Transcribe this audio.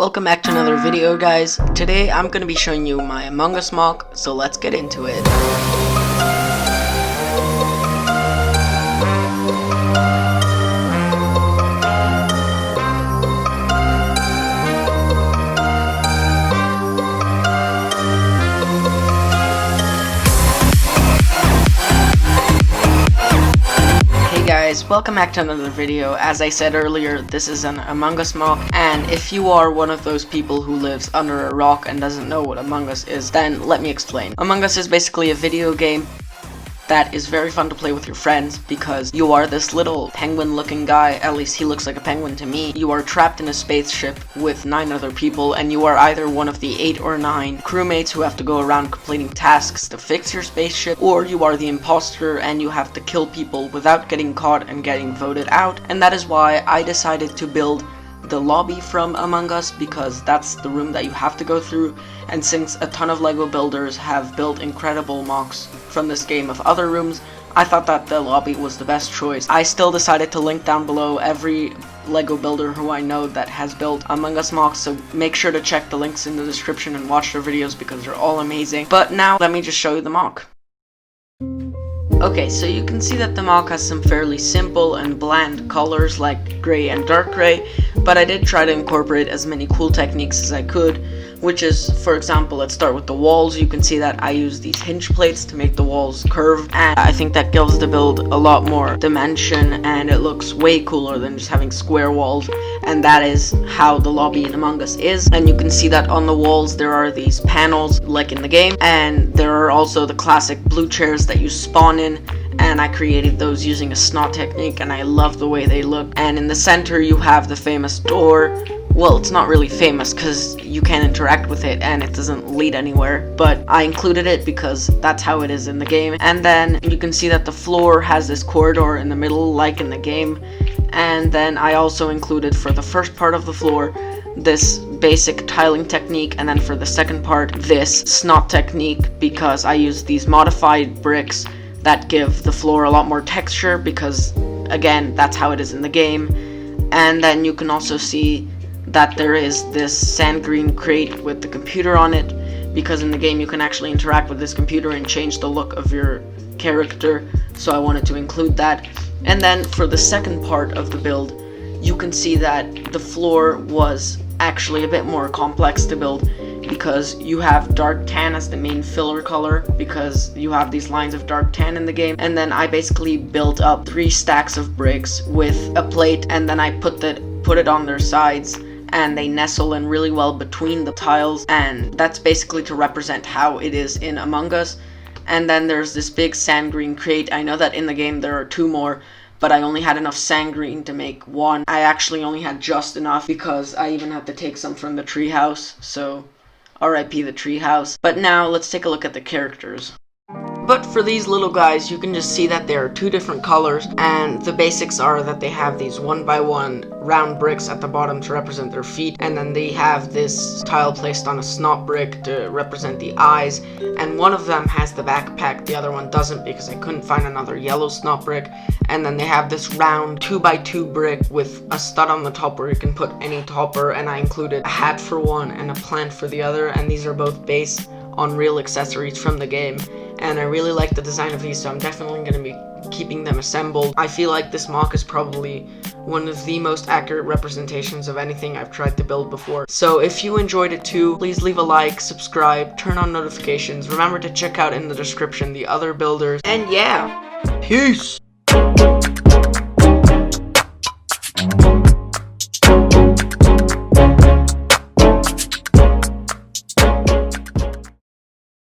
Welcome back to another video, guys. Today I'm going to be showing you my Among Us MOC, so let's get into it. Guys, welcome back to another video. As I said earlier, this is an Among Us MOC, and if you are one of those people who lives under a rock and doesn't know what Among Us is, then let me explain. Among Us is basically a video game that is very fun to play with your friends because you are this little penguin looking guy, at least he looks like a penguin to me. You are trapped in a spaceship with 9 other people, and you are either one of the 8 or 9 crewmates who have to go around completing tasks to fix your spaceship, or you are the imposter and you have to kill people without getting caught and getting voted out. And that is why I decided to build the lobby from Among Us, because that's the room that you have to go through, and since a ton of LEGO builders have built incredible MOCs from this game of other rooms, I thought that the lobby was the best choice. I still decided to link down below every LEGO builder who I know that has built Among Us MOCs, so make sure to check the links in the description and watch their videos because they're all amazing. But now let me just show you the MOC. Okay, so you can see that the MOC has some fairly simple and bland colors like gray and dark gray, but I did try to incorporate as many cool techniques as I could, which is, for example, let's start with the walls. You can see that I use these hinge plates to make the walls curve, and I think that gives the build a lot more dimension and it looks way cooler than just having square walls, and that is how the lobby in Among Us is. And you can see that on the walls there are these panels like in the game, and there are also the classic blue chairs that you spawn in, and I created those using a snot technique and I love the way they look. And in the center you have the famous door. Well, it's not really famous because you can't interact with it and it doesn't lead anywhere, but I included it because that's how it is in the game. And then you can see that the floor has this corridor in the middle like in the game, and then I also included for the first part of the floor this basic tiling technique, and then for the second part this snot technique because I used these modified bricks that give the floor a lot more texture because, again, that's how it is in the game. And then you can also see that there is this sand green crate with the computer on it, because in the game you can actually interact with this computer and change the look of your character, so I wanted to include that. And then for the second part of the build, you can see that the floor was actually a bit more complex to build because you have dark tan as the main filler color because you have these lines of dark tan in the game. And then I basically built up 3 stacks of bricks with a plate, and then I put it on their sides, and they nestle in really well between the tiles, and that's basically to represent how it is in Among Us. And then there's this big sand green crate. I know that in the game there are 2 more, but I only had enough sand green to make 1. I actually only had just enough because I even had to take some from the treehouse, so RIP the treehouse. But now let's take a look at the characters. But for these little guys, you can just see that there are 2 different colors, and the basics are that they have these 1x1 round bricks at the bottom to represent their feet, and then they have this tile placed on a snot brick to represent the eyes, and one of them has the backpack, the other one doesn't because I couldn't find another yellow snot brick. And then they have this round 2x2 brick with a stud on the top where you can put any topper, and I included a hat for one and a plant for the other, and these are both based on real accessories from the game, and I really like the design of these, so I'm definitely going to be keeping them assembled. I feel like this MOC is probably one of the most accurate representations of anything I've tried to build before. So if you enjoyed it too, please leave a like, subscribe, turn on notifications, remember to check out in the description the other builders, and yeah, peace!